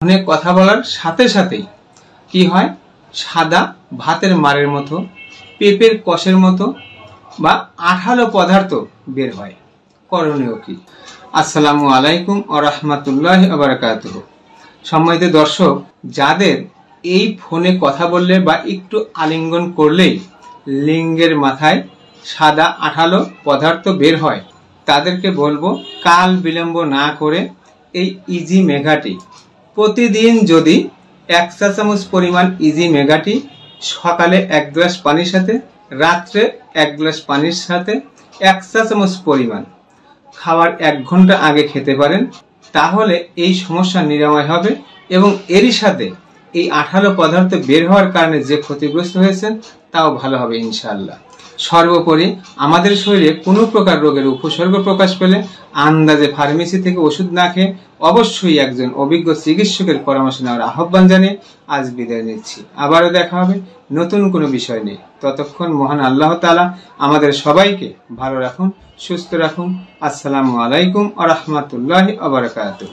ফোনে কথা বলার সাথে সাথেই কি হয়, সাদা ভাতের মারের মতো, পেঁপের কষের মতো বা আঠালো পদার্থ বের হয়। করণীয় কি? আসসালামু আলাইকুম ওয়া রাহমাতুল্লাহি ওয়া বারাকাতুহু। সম্মানিত দর্শক, যাদের এই ফোনে কথা বললে বা একটু আলিঙ্গন করলেই লিঙ্গের মাথায় সাদা আঠালো পদার্থ বের হয়, তাদেরকে বলবো কাল বিলম্ব না করে এই ইজি মেগাটি প্রতিদিন যদি 1 চা চামচ পরিমাণ ইজি মেগাটি সকালে 1 গ্লাস পানির সাথে, রাত্রে 1 গ্লাস পানির সাথে 1 চা চামচ পরিমাণ খাওয়ার 1 ঘন্টা আগে খেতে পারেন, তাহলে এই সমস্যা নিরাময় হবে এবং এরই সাথে এই আঠালো পদার্থ বের হওয়ার কারণে যে ক্ষতিগ্রস্ত হয়েছেন তাও ভালো হবে ইনশাআল্লাহ। সর্বোপরি আমাদের শরীরে কোনো প্রকার রোগের উপসর্গ প্রকাশ পেলে আন্দাজে ফার্মেসি থেকে ওষুধ না খেয়ে অবশ্যই একজন অভিজ্ঞ চিকিৎসকের পরামর্শ নেওয়ার আহ্বান জানিয়ে আজ বিদায় নিচ্ছি। আবারও দেখা হবে নতুন কোনো বিষয় নিয়ে। ততক্ষণ মহান আল্লাহ তাআলা আমাদের সবাইকে ভালো রাখুন, সুস্থ রাখুন। আসসালামু আলাইকুম ওয়া রাহমাতুল্লাহি ওয়া বারাকাতুহু।